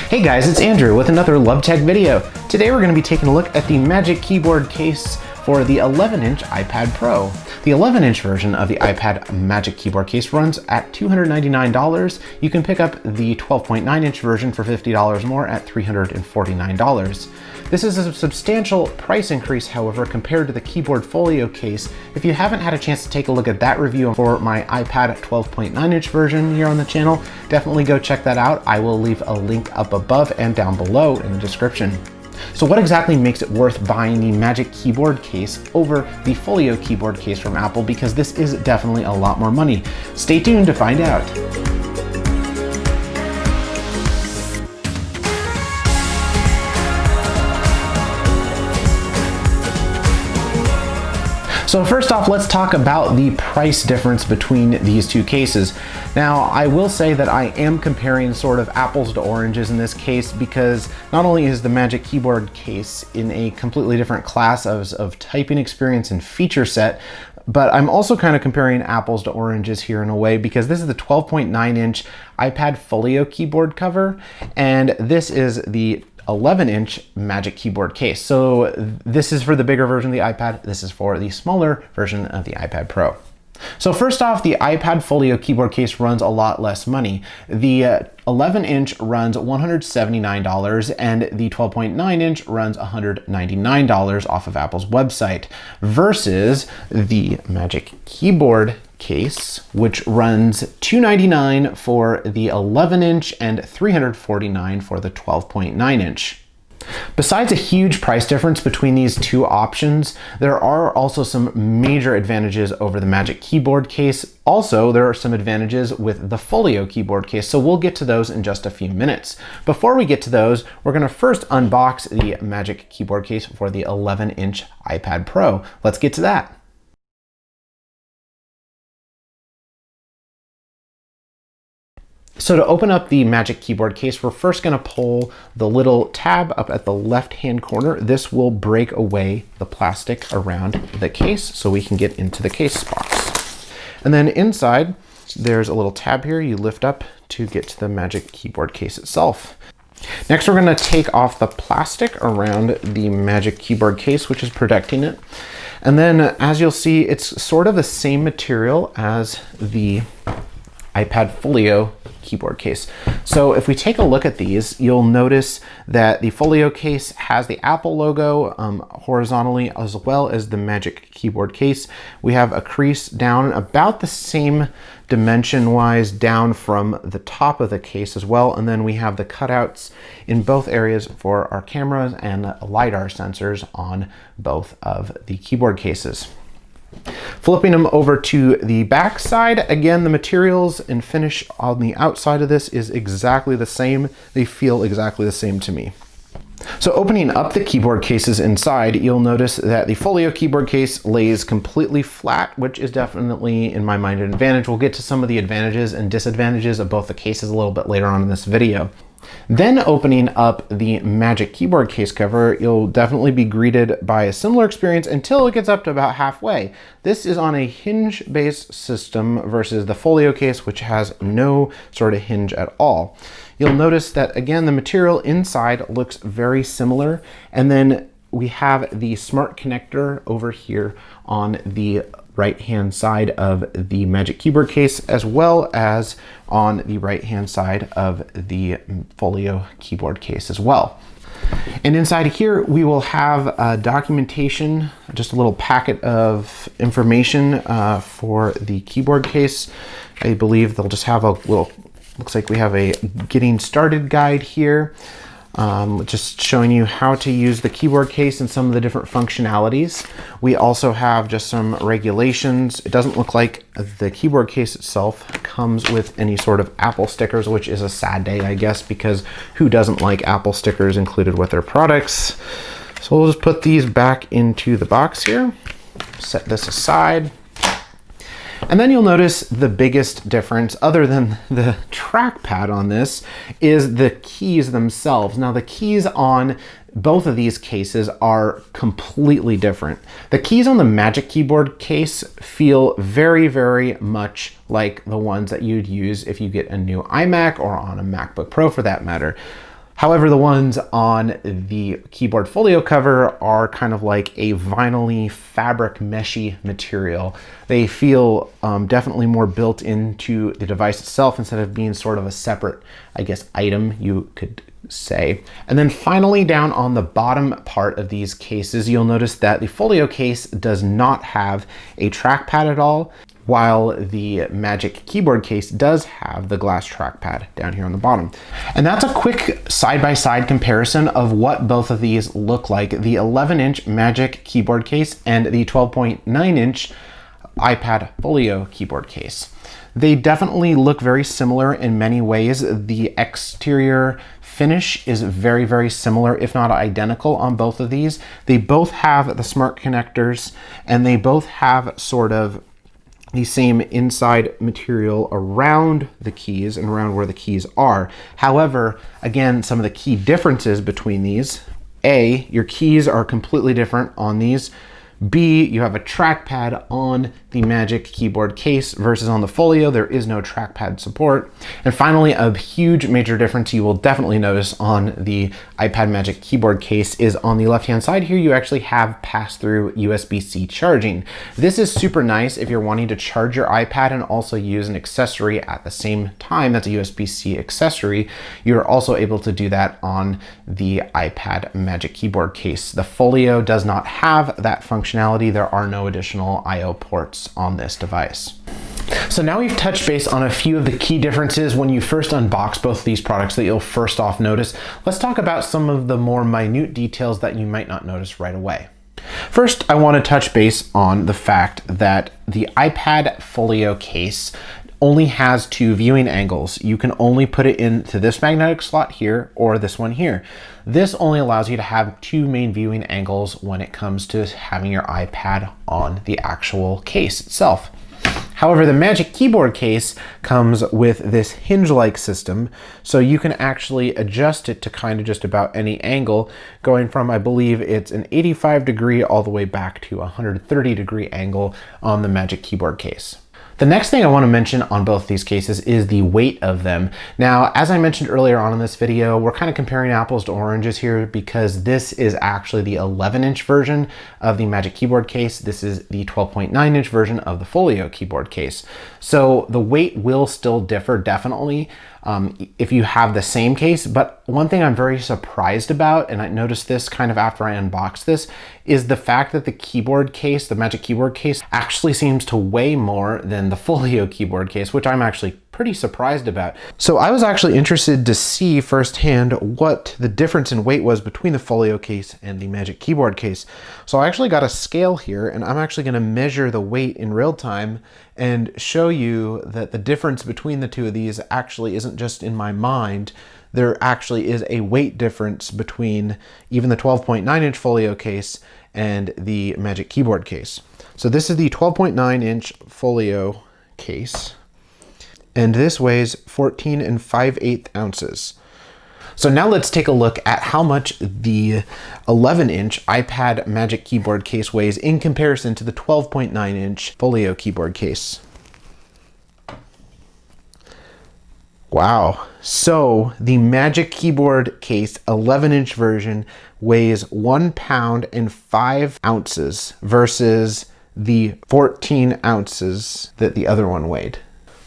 Hey guys, it's Andrew with another Love Tech video. Today we're going to be taking a look at the Magic Keyboard Case for the 11-inch iPad Pro. The 11-inch version of the iPad Magic Keyboard Case runs at $299. You can pick up the 12.9-inch version for $50 more at $349. This is a substantial price increase, however, compared to the Keyboard Folio Case. If you haven't had a chance to take a look at that review for my iPad 12.9-inch version here on the channel, definitely go check that out. I will leave a link up above and down below in the description. So what exactly makes it worth buying the Magic Keyboard Case over the Folio Keyboard Case from Apple? Because this is definitely a lot more money. Stay tuned to find out. So first off, let's talk about the price difference between these two cases. Now, I will say that I am comparing sort of apples to oranges in this case, because not only is the Magic Keyboard Case in a completely different class of typing experience and feature set, but I'm also kind of comparing apples to oranges here in a way, because this is the 12.9-inch iPad Folio keyboard cover, and this is the 11-inch Magic Keyboard Case. So this is for the bigger version of the iPad. This is for the smaller version of the iPad Pro. So first off, the iPad Folio Keyboard Case runs a lot less money. The 11-inch runs $179 and the 12.9-inch runs $199 off of Apple's website, versus the Magic Keyboard Case, which runs $299 for the 11-inch and $349 for the 12.9-inch. Besides a huge price difference between these two options, there are also some major advantages over the Magic Keyboard Case. Also, there are some advantages with the Folio Keyboard Case, so we'll get to those in just a few minutes. Before we get to those, we're going to first unbox the Magic Keyboard Case for the 11-inch iPad Pro. Let's get to that. So to open up the Magic Keyboard Case, we're first going to pull the little tab up at the left-hand corner. This will break away the plastic around the case so we can get into the case box. And then inside, there's a little tab here you lift up to get to the Magic Keyboard Case itself. Next, we're going to take off the plastic around the Magic Keyboard Case, which is protecting it. And then, as you'll see, it's sort of the same material as the iPad Folio Keyboard Case. So if we take a look at these, you'll notice that the Folio Case has the Apple logo horizontally, as well as the Magic Keyboard Case. We have a crease down about the same dimension-wise down from the top of the case as well, and then we have the cutouts in both areas for our cameras and LiDAR sensors on both of the keyboard cases. Flipping them over to the back side, again, the materials and finish on the outside of this is exactly the same. They feel exactly the same to me. So opening up the keyboard cases inside, you'll notice that the Folio Keyboard Case lays completely flat, which is definitely, in my mind, an advantage. We'll get to some of the advantages and disadvantages of both the cases a little bit later on in this video. Then opening up the Magic Keyboard Case cover, you'll definitely be greeted by a similar experience until it gets up to about halfway. This is on a hinge-based system versus the Folio Case, which has no sort of hinge at all. You'll notice that, again, the material inside looks very similar, and then we have the smart connector over here on the right-hand side of the Magic Keyboard Case, as well as on the right-hand side of the Folio Keyboard Case as well. And inside here, we will have documentation, just a little packet of information for the keyboard case. I believe they'll just have a little, looks like we have a getting started guide here. Just showing you how to use the keyboard case and some of the different functionalities. We also have just some regulations. It doesn't look like the keyboard case itself comes with any sort of Apple stickers, which is a sad day, I guess, because who doesn't like Apple stickers included with their products? So we'll just put these back into the box here, set this aside. And then you'll notice the biggest difference, other than the trackpad on this, is the keys themselves. Now, the keys on both of these cases are completely different. The keys on the Magic Keyboard Case feel very, very much like the ones that you'd use if you get a new iMac or on a MacBook Pro for that matter. However, the ones on the keyboard folio cover are kind of like a vinyl-y fabric meshy material. They feel definitely more built into the device itself instead of being sort of a separate, I guess, item, you could say. And then finally, down on the bottom part of these cases, you'll notice that the folio case does not have a trackpad at all, while the Magic Keyboard Case does have the glass trackpad down here on the bottom. And that's a quick side-by-side comparison of what both of these look like, the 11-inch Magic Keyboard Case and the 12.9-inch iPad Folio Keyboard Case. They definitely look very similar in many ways. The exterior finish is very, very similar, if not identical, on both of these. They both have the smart connectors, and they both have sort of the same inside material around the keys and around where the keys are. However, again, some of the key differences between these: A, your keys are completely different on these. B, you have a trackpad on the Magic Keyboard Case versus on the Folio, there is no trackpad support. And finally, a huge major difference you will definitely notice on the iPad Magic Keyboard Case is on the left-hand side here, you actually have pass-through USB-C charging. This is super nice if you're wanting to charge your iPad and also use an accessory at the same time that's a USB-C accessory. You're also able to do that on the iPad Magic Keyboard Case. The Folio does not have that functionality. There are no additional I/O ports on this device. So now we've touched base on a few of the key differences when you first unbox both of these products that you'll first off notice. Let's talk about some of the more minute details that you might not notice right away. First, I want to touch base on the fact that the iPad Folio Case only has two viewing angles. You can only put it into this magnetic slot here or this one here. This only allows you to have two main viewing angles when it comes to having your iPad on the actual case itself. However, the Magic Keyboard Case comes with this hinge-like system, so you can actually adjust it to kind of just about any angle, going from, I believe it's an 85-degree all the way back to a 130-degree angle on the Magic Keyboard Case. The next thing I want to mention on both these cases is the weight of them. Now, as I mentioned earlier on in this video, we're kind of comparing apples to oranges here because this is actually the 11-inch version of the Magic Keyboard Case. This is the 12.9-inch version of the Folio Keyboard Case. So the weight will still differ definitely if you have the same case, but one thing I'm very surprised about, and I noticed this kind of after I unboxed this, is the fact that the keyboard case, the Magic Keyboard Case, actually seems to weigh more than the Folio Keyboard Case, which I'm actually pretty surprised about. So I was actually interested to see firsthand what the difference in weight was between the Folio Case and the Magic Keyboard Case. So I actually got a scale here, and I'm actually going to measure the weight in real time and show you that the difference between the two of these actually isn't just in my mind. There actually is a weight difference between even the 12.9-inch Folio Case and the Magic Keyboard Case. So this is the 12.9-inch Folio Case, and this weighs 14 5/8 ounces. So now let's take a look at how much the 11-inch iPad Magic Keyboard Case weighs in comparison to the 12.9-inch Folio Keyboard Case. Wow. So the Magic Keyboard Case 11-inch version weighs 1 pound and 5 ounces versus the 14 ounces that the other one weighed.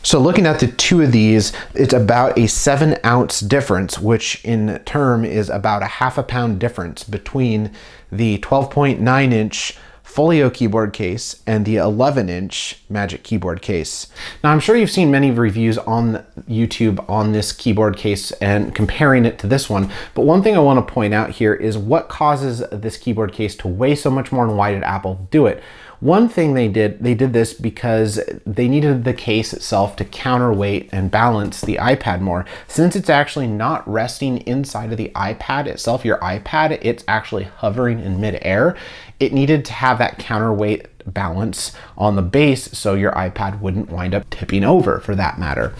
So looking at the two of these, it's about a 7-ounce difference, which in turn is about a half a pound difference between the 12.9-inch Folio Keyboard Case and the 11-inch Magic Keyboard Case. Now, I'm sure you've seen many reviews on YouTube on this keyboard case and comparing it to this one, but one thing I want to point out here is what causes this keyboard case to weigh so much more and why did Apple do it? One thing they did this because they needed the case itself to counterweight and balance the iPad more. Since it's actually not resting inside of the iPad itself, your iPad, it's actually hovering in midair. It needed to have that counterweight balance on the base so your iPad wouldn't wind up tipping over, for that matter.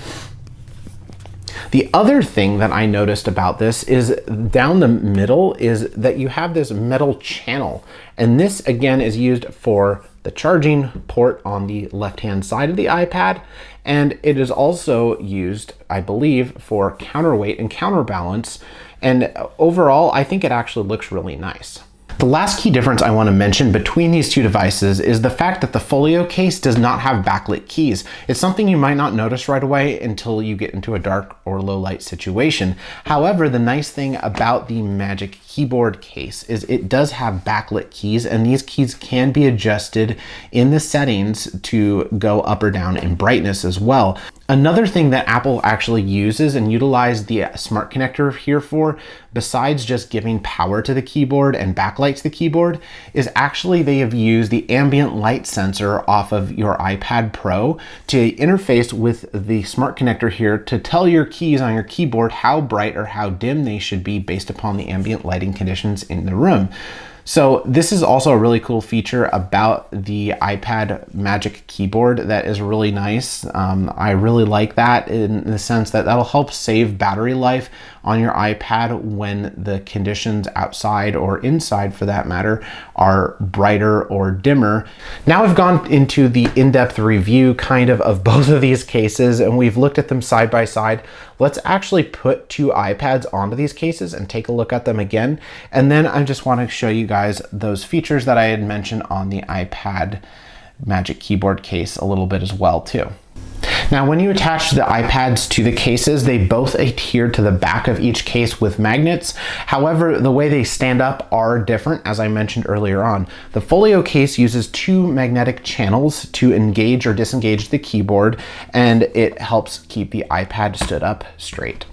The other thing that I noticed about this is down the middle is that you have this metal channel, and this again is used for the charging port on the left-hand side of the iPad, And it is also used, I believe, for counterweight and counterbalance. And overall, I think it actually looks really nice. The last key difference I want to mention between these two devices is the fact that the Folio case does not have backlit keys. It's something you might not notice right away until you get into a dark or low light situation. However, the nice thing about the Magic Keyboard Case is it does have backlit keys, and these keys can be adjusted in the settings to go up or down in brightness as well. Another thing that Apple actually uses and utilizes the smart connector here for, besides just giving power to the keyboard and backlight to the keyboard, is actually they have used the ambient light sensor off of your iPad Pro to interface with the smart connector here to tell your keys on your keyboard how bright or how dim they should be based upon the ambient lighting conditions in the room. So this is also a really cool feature about the iPad Magic Keyboard that is really nice. I really like that in the sense that that'll help save battery life on your iPad when the conditions outside or inside, for that matter, are brighter or dimmer. Now I've gone into the in-depth review kind of both of these cases, and we've looked at them side by side. Let's actually put two iPads onto these cases and take a look at them again. And then I just want to show you guys those features that I had mentioned on the iPad Magic Keyboard Case a little bit as well too. Now, when you attach the iPads to the cases, they both adhere to the back of each case with magnets. However, the way they stand up are different, as I mentioned earlier on. The Folio case uses two magnetic channels to engage or disengage the keyboard, and it helps keep the iPad stood up straight.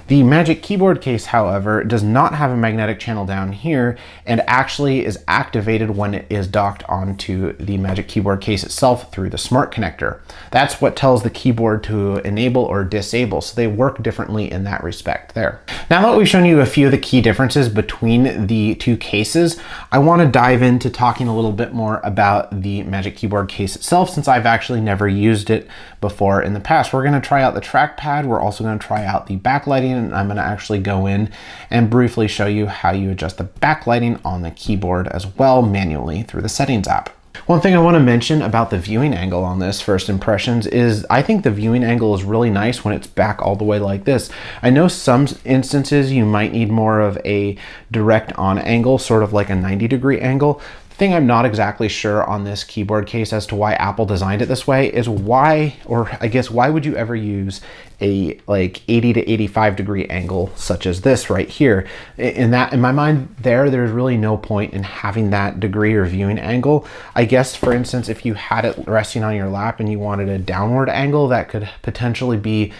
The Magic Keyboard Case, however, does not have a magnetic channel down here and actually is activated when it is docked onto the Magic Keyboard Case itself through the smart connector. That's what tells the keyboard to enable or disable, so they work differently in that respect there. Now that we've shown you a few of the key differences between the two cases, I want to dive into talking a little bit more about the Magic Keyboard Case itself, since I've actually never used it before in the past. We're going to try out the trackpad. We're also going to try out the backlighting, and I'm going to actually go in and briefly show you how you adjust the backlighting on the keyboard as well manually through the settings app. One thing I want to mention about the viewing angle on this first impressions is I think the viewing angle is really nice when it's back all the way like this. I know some instances you might need more of a direct on angle, sort of like a 90-degree angle. Thing I'm not exactly sure on this keyboard case as to why Apple designed it this way is why, or I guess why would you ever use a like 80 to 85 degree angle such as this right here? In my mind there's really no point in having that degree or viewing angle. I guess, for instance, if you had it resting on your lap and you wanted a downward angle, that could potentially be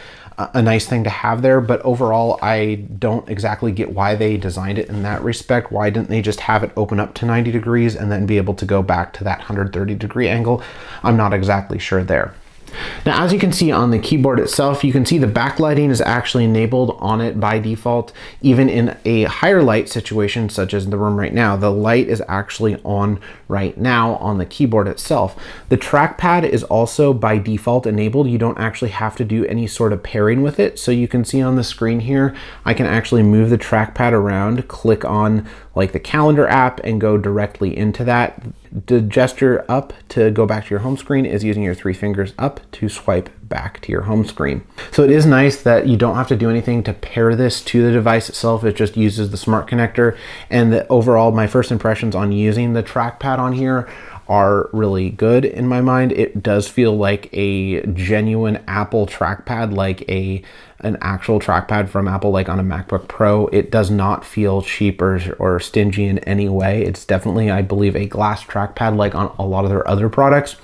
a nice thing to have there, but overall I don't exactly get why they designed it in that respect. Why didn't they just have it open up to 90 degrees and then be able to go back to that 130-degree angle? I'm not exactly sure there. Now, as you can see on the keyboard itself, you can see the backlighting is actually enabled on it by default. Even in a higher light situation, such as in the room right now, the light is actually on right now on the keyboard itself. The trackpad is also by default enabled. You don't actually have to do any sort of pairing with it. So you can see on the screen here, I can actually move the trackpad around, click on like the calendar app and go directly into that. The gesture up to go back to your home screen is using your 3 fingers up to swipe back to your home screen. So it is nice that you don't have to do anything to pair this to the device itself. It just uses the smart connector, and overall my first impressions on using the trackpad on here are really good in my mind. It does feel like a genuine Apple trackpad, like an actual trackpad from Apple, like on a MacBook Pro. It does not feel cheap or stingy in any way. It's definitely, I believe, a glass trackpad like on a lot of their other products.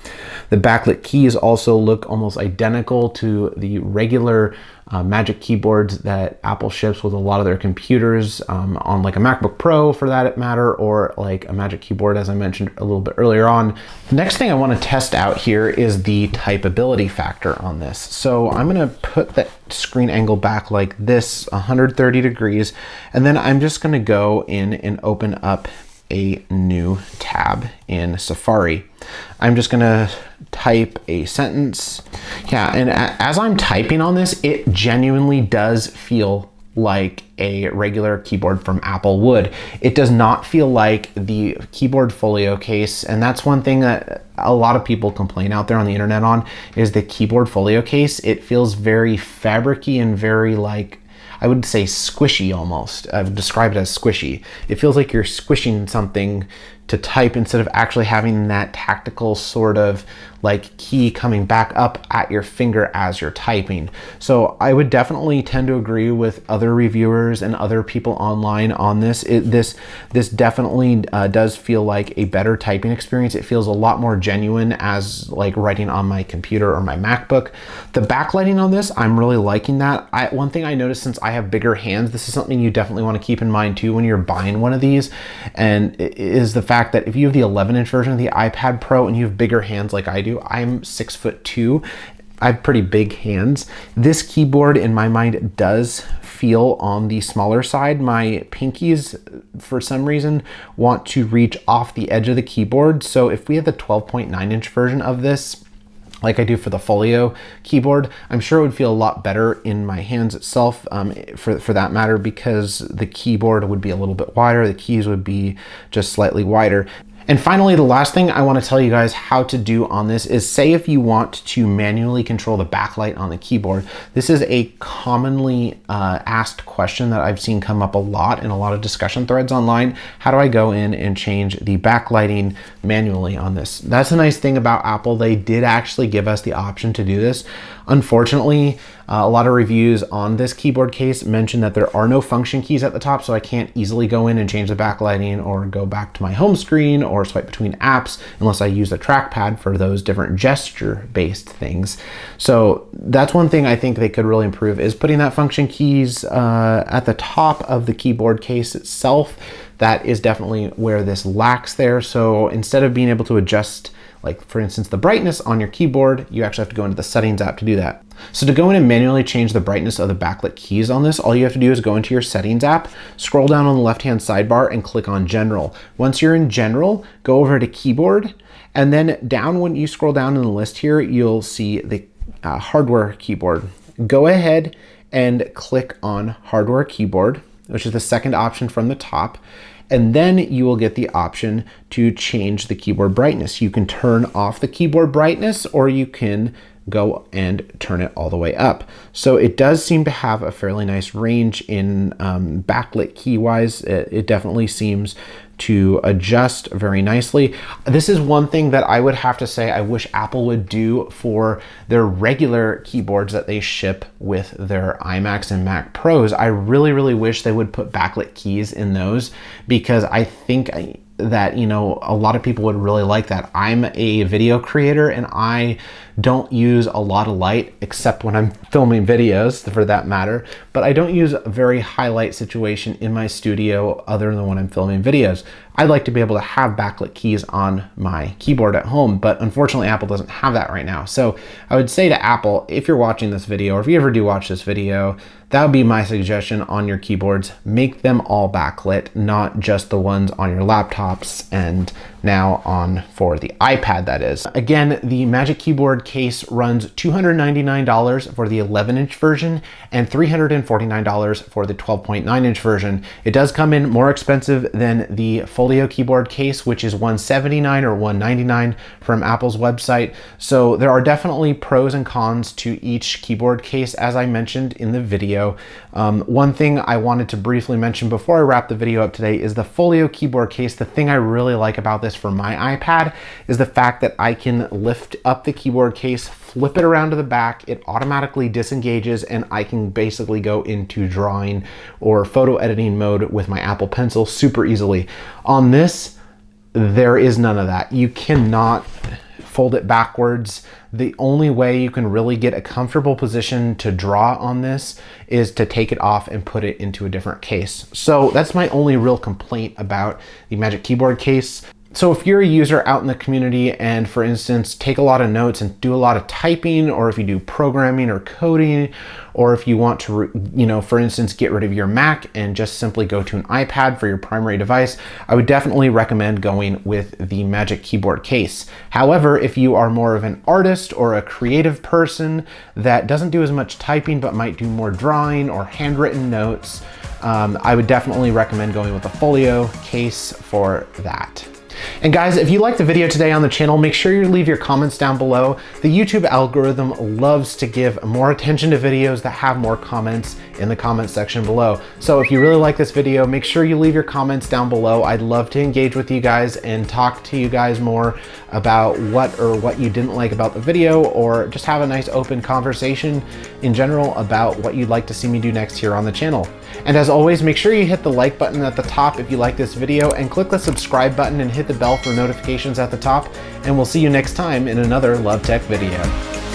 The backlit keys also look almost identical to the regular Magic keyboards that Apple ships with a lot of their computers, on like a MacBook Pro for that matter, or like a Magic Keyboard, as I mentioned a little bit earlier on. The next thing I want to test out here is the typability factor on this. So I'm going to put the screen angle back like this, 130 degrees, and then I'm just going to go in and open up a new tab in Safari. I'm just gonna type a sentence. Yeah, and as I'm typing on this, it genuinely does feel like a regular keyboard from Apple would. It does not feel like the keyboard Folio case, and that's one thing that a lot of people complain out there on the internet on, is the keyboard Folio case. It feels very fabricy and very, like, I would say squishy almost. I would describe it as squishy. It feels like you're squishing something to type instead of actually having that tactical sort of like key coming back up at your finger as you're typing. So I would definitely tend to agree with other reviewers and other people online on this. This definitely does feel like a better typing experience. It feels a lot more genuine as like writing on my computer or my MacBook. The backlighting on this, I'm really liking that. One thing I noticed, since I have bigger hands, this is something you definitely want to keep in mind too when you're buying one of these, and is the fact that if you have the 11-inch version of the iPad Pro and you have bigger hands like I do, I'm 6'2". I have pretty big hands. This keyboard in my mind does feel on the smaller side. My pinkies, for some reason, want to reach off the edge of the keyboard. So if we have the 12.9-inch version of this, like I do for the Folio keyboard, I'm sure it would feel a lot better in my hands itself, for that matter, because the keyboard would be a little bit wider, the keys would be just slightly wider. And finally, the last thing I want to tell you guys how to do on this is, say if you want to manually control the backlight on the keyboard. This is a commonly asked question that I've seen come up a lot in a lot of discussion threads online. How do I go in and change the backlighting manually on this? That's a nice thing about Apple. They did actually give us the option to do this. Unfortunately, a lot of reviews on this keyboard case mention that there are no function keys at the top, so I can't easily go in and change the backlighting or go back to my home screen or swipe between apps unless I use the trackpad for those different gesture-based things. So that's one thing I think they could really improve, is putting that function keys at the top of the keyboard case itself. That is definitely where this lacks there. So instead of being able to adjust, like for instance, the brightness on your keyboard, you actually have to go into the settings app to do that. So to go in and manually change the brightness of the backlit keys on this, all you have to do is go into your settings app, scroll down on the left-hand sidebar and click on General. Once you're in General, go over to Keyboard, and then down, when you scroll down in the list here, you'll see the hardware keyboard. Go ahead and click on Hardware Keyboard, which is the second option from the top. And then you will get the option to change the keyboard brightness. You can turn off the keyboard brightness, or you can go and turn it all the way up. So it does seem to have a fairly nice range in backlit key wise. It definitely seems to adjust very nicely. This is one thing that I would have to say I wish Apple would do for their regular keyboards that they ship with their iMacs and Mac Pros. I really, really wish they would put backlit keys in those, because I think that, you know, a lot of people would really like that. I'm a video creator and I don't use a lot of light except when I'm filming videos, for that matter, but I don't use a very high light situation in my studio other than when I'm filming videos. I'd like to be able to have backlit keys on my keyboard at home, but unfortunately Apple doesn't have that right now. So I would say to Apple, if you're watching this video, or if you ever do watch this video, that would be my suggestion on your keyboards. Make them all backlit, not just the ones on your laptops and now on for the iPad, that is. Again, the Magic Keyboard Case runs $299 for the 11-inch version and $349 for the 12.9-inch version. It does come in more expensive than the Folio Keyboard Case, which is $179 or $199 from Apple's website. So there are definitely pros and cons to each keyboard case, as I mentioned in the video. One thing I wanted to briefly mention before I wrap the video up today is the Folio Keyboard Case. The thing I really like about this for my iPad is the fact that I can lift up the keyboard case, flip it around to the back, it automatically disengages, and I can basically go into drawing or photo editing mode with my Apple Pencil super easily. On this, there is none of that. You cannot fold it backwards. The only way you can really get a comfortable position to draw on this is to take it off and put it into a different case. So that's my only real complaint about the Magic Keyboard Case. So if you're a user out in the community and, for instance, take a lot of notes and do a lot of typing, or if you do programming or coding, or if you want to, for instance, get rid of your Mac and just simply go to an iPad for your primary device, I would definitely recommend going with the Magic Keyboard Case. However, if you are more of an artist or a creative person that doesn't do as much typing but might do more drawing or handwritten notes, I would definitely recommend going with a Folio case for that. And guys, if you liked the video today on the channel, make sure you leave your comments down below. The YouTube algorithm loves to give more attention to videos that have more comments in the comment section below. So if you really like this video, make sure you leave your comments down below. I'd love to engage with you guys and talk to you guys more about what you didn't like about the video, or just have a nice open conversation in general about what you'd like to see me do next here on the channel. And as always, make sure you hit the like button at the top if you like this video, and click the subscribe button and hit the bell for notifications at the top. And we'll see you next time in another Love Tech video.